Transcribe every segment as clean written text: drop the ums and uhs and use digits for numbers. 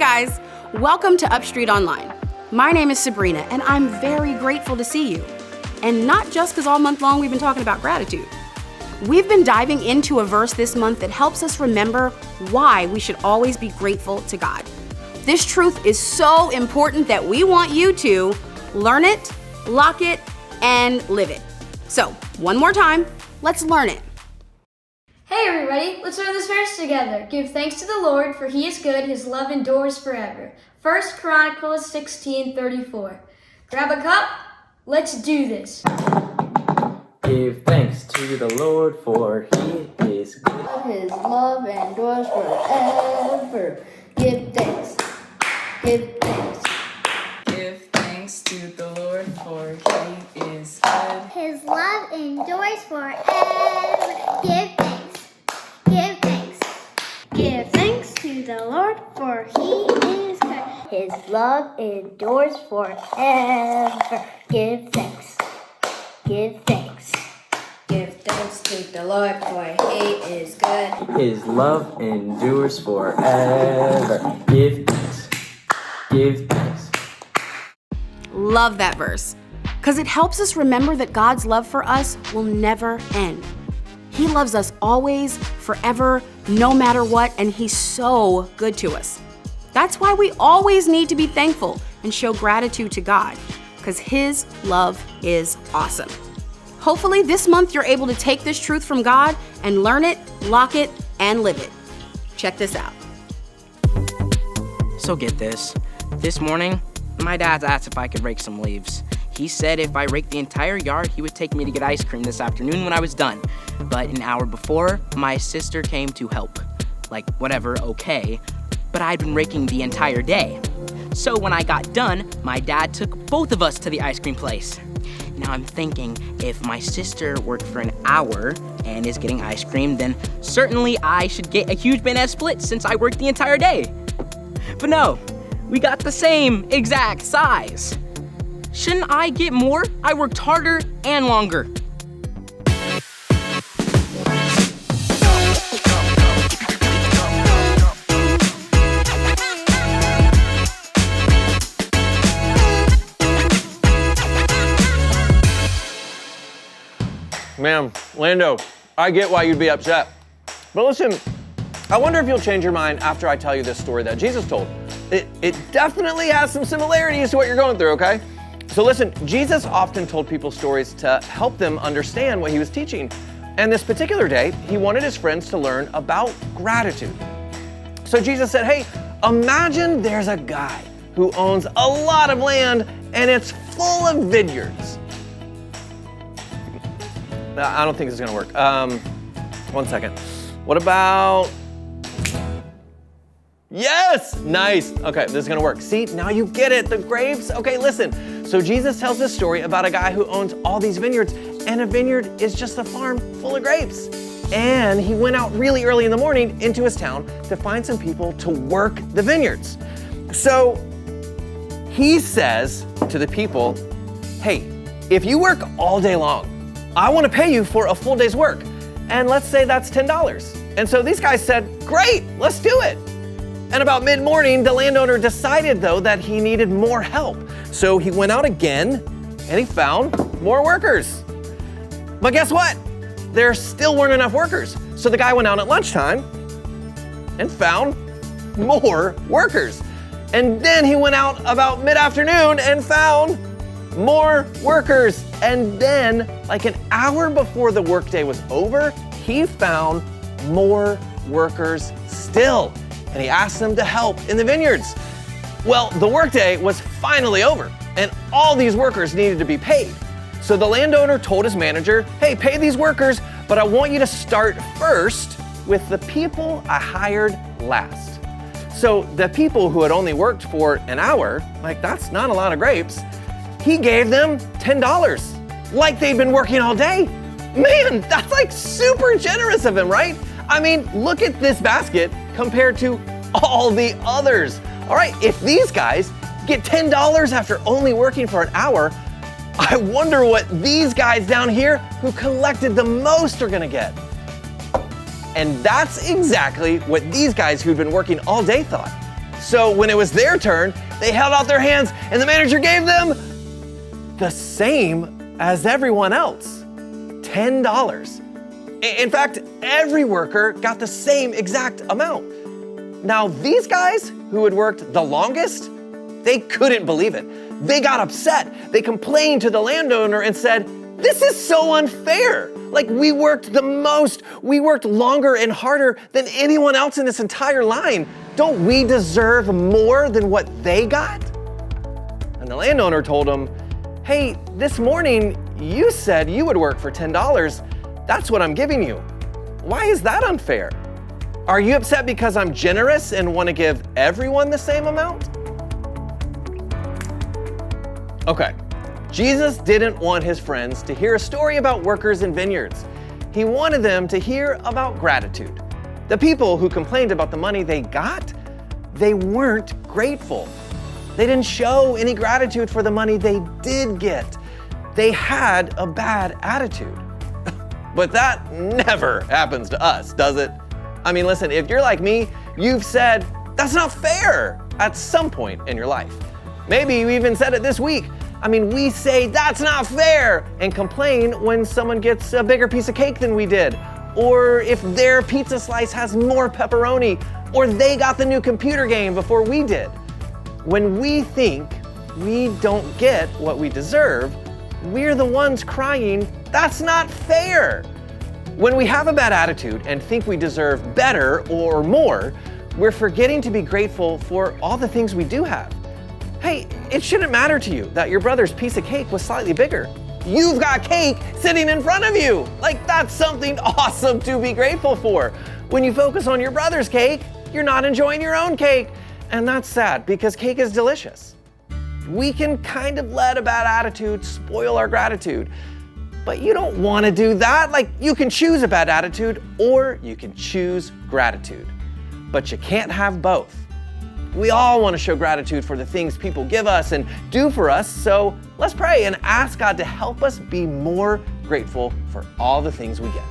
guys, welcome to UpStreet Online. My name is Sabrina, and I'm very grateful to see you. And not just because all month long we've been talking about gratitude. We've been diving into a verse this month that helps us remember why we should always be grateful to God. This truth is so important that we want you to learn it, lock it, and live it. So, one more time, let's learn it. Hey everybody, let's learn this verse together. Give thanks to the Lord, for he is good, his love endures forever. 1 Chronicles 16:34. Grab a cup, let's do this. Give thanks to the Lord, for he is good. His love endures forever. Give thanks. Give thanks. Give thanks to the Lord, for he is good. His love endures forever. Give thanks. Give thanks. Give thanks to the Lord, for he is good. His love endures forever. Give thanks. Give thanks. Give thanks to the Lord, for he is good. His love endures forever. Give thanks. Give thanks. Love that verse, because it helps us remember that God's love for us will never end. He loves us always, forever, no matter what, and he's so good to us. That's why we always need to be thankful and show gratitude to God, because his love is awesome. Hopefully this month you're able to take this truth from God and learn it, lock it, and live it. Check this out. So get this. This morning, my dad asked if I could rake some leaves. He said if I raked the entire yard, he would take me to get ice cream this afternoon when I was done. But an hour before, my sister came to help. Like, whatever, okay. But I'd been raking the entire day. So when I got done, my dad took both of us to the ice cream place. Now I'm thinking, if my sister worked for an hour and is getting ice cream, then certainly I should get a huge banana split since I worked the entire day. But no, we got the same exact size. Shouldn't I get more? I worked harder and longer. Ma'am, Lando, I get why you'd be upset. But listen, I wonder if you'll change your mind after I tell you this story that Jesus told. It definitely has some similarities to what you're going through, okay? So listen, Jesus often told people stories to help them understand what he was teaching. And this particular day, he wanted his friends to learn about gratitude. So Jesus said, hey, imagine there's a guy who owns a lot of land and it's full of vineyards. I don't think this is gonna work. 1 second. What about, yes, nice. Okay, this is gonna work. See, now you get it, the grapes. Okay, listen. So Jesus tells this story about a guy who owns all these vineyards, and a vineyard is just a farm full of grapes. And he went out really early in the morning into his town to find some people to work the vineyards. So he says to the people, hey, if you work all day long, I want to pay you for a full day's work. And let's say that's $10. And so these guys said, great, let's do it. And about mid-morning, the landowner decided though that he needed more help. So he went out again and he found more workers. But guess what? There still weren't enough workers. So the guy went out at lunchtime and found more workers. And then he went out about mid-afternoon and found more workers. And then, like an hour before the workday was over, he found more workers still. And he asked them to help in the vineyards. Well, the workday was finally over, and all these workers needed to be paid. So the landowner told his manager, hey, pay these workers, but I want you to start first with the people I hired last. So the people who had only worked for an hour, like that's not a lot of grapes, he gave them $10, like they'd been working all day. Man, that's like super generous of him, right? I mean, look at this basket compared to all the others. All right, if these guys get $10 after only working for an hour, I wonder what these guys down here who collected the most are gonna get. And that's exactly what these guys who'd been working all day thought. So when it was their turn, they held out their hands and the manager gave them the same as everyone else, $10. In fact, every worker got the same exact amount. Now, these guys who had worked the longest, they couldn't believe it. They got upset. They complained to the landowner and said, "This is so unfair. Like, we worked the most. We worked longer and harder than anyone else in this entire line. Don't we deserve more than what they got?" And the landowner told them, "Hey, this morning you said you would work for $10. That's what I'm giving you. Why is that unfair? Are you upset because I'm generous and want to give everyone the same amount?" Okay, Jesus didn't want his friends to hear a story about workers in vineyards. He wanted them to hear about gratitude. The people who complained about the money they got, they weren't grateful. They didn't show any gratitude for the money they did get. They had a bad attitude. But that never happens to us, does it? I mean, listen, if you're like me, you've said, "That's not fair," at some point in your life. Maybe you even said it this week. I mean, we say, "That's not fair," and complain when someone gets a bigger piece of cake than we did, or if their pizza slice has more pepperoni, or they got the new computer game before we did. When we think we don't get what we deserve, we're the ones crying, "That's not fair." When we have a bad attitude and think we deserve better or more, we're forgetting to be grateful for all the things we do have. Hey, it shouldn't matter to you that your brother's piece of cake was slightly bigger. You've got cake sitting in front of you. Like, that's something awesome to be grateful for. When you focus on your brother's cake, you're not enjoying your own cake. And that's sad because cake is delicious. We can kind of let a bad attitude spoil our gratitude, but you don't want to do that. Like, you can choose a bad attitude or you can choose gratitude, but you can't have both. We all want to show gratitude for the things people give us and do for us, so let's pray and ask God to help us be more grateful for all the things we get.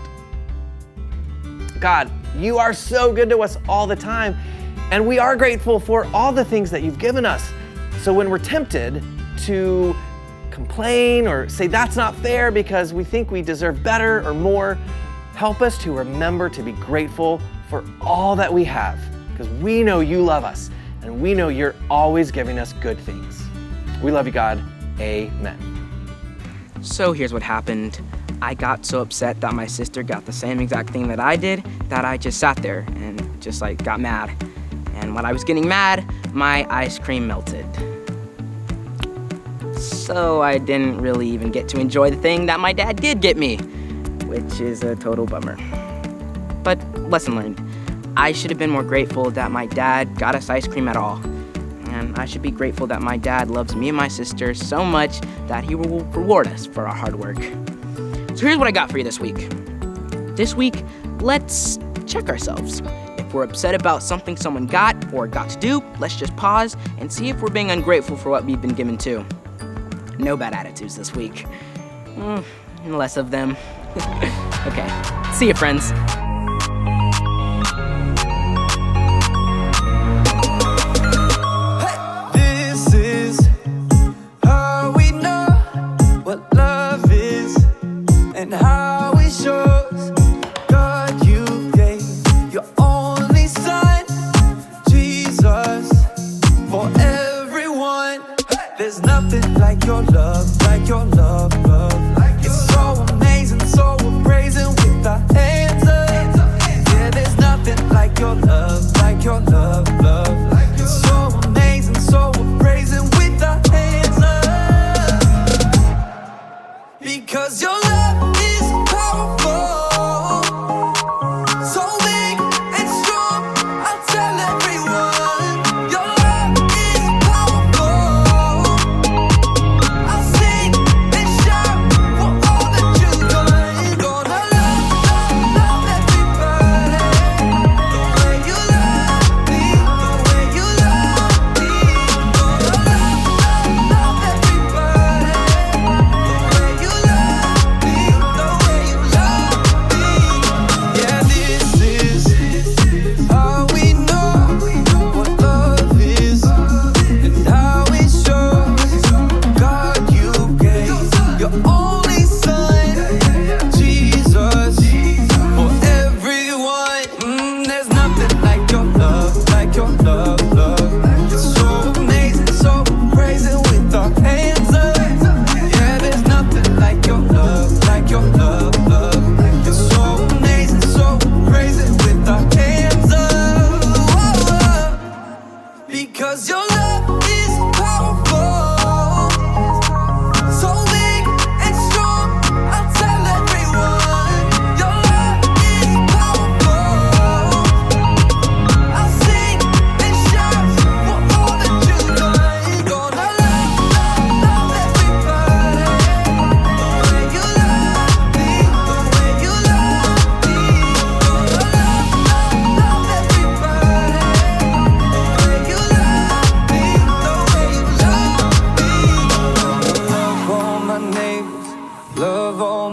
God, you are so good to us all the time, and we are grateful for all the things that you've given us. So when we're tempted to complain or say that's not fair because we think we deserve better or more, help us to remember to be grateful for all that we have, because we know you love us and we know you're always giving us good things. We love you, God. Amen. So here's what happened. I got so upset that my sister got the same exact thing that I did that I just sat there and just got mad. And when I was getting mad, my ice cream melted. So I didn't really even get to enjoy the thing that my dad did get me, which is a total bummer. But lesson learned. I should have been more grateful that my dad got us ice cream at all. And I should be grateful that my dad loves me and my sister so much that he will reward us for our hard work. So here's what I got for you this week. This week, let's check ourselves. If we're upset about something someone got or got to do, let's just pause and see if we're being ungrateful for what we've been given too. No bad attitudes this week. Less of them. Okay, see you, friends. This is how we know what love is and how it shows. God, you gave your only son, Jesus, for everyone. There's nothing like your love, love. It's so amazing, so we're praising with our hands up. Yeah, there's nothing like your love, love. It's so amazing, so we're praising with our hands up. Because your love is powerful, so big and strong, I'll tell everyone. Your love is powerful, I'll sing and shout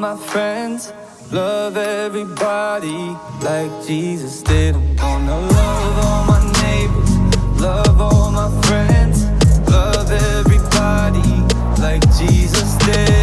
my friends, love everybody like Jesus did. I'm gonna love all my neighbors, love all my friends, love everybody like Jesus did.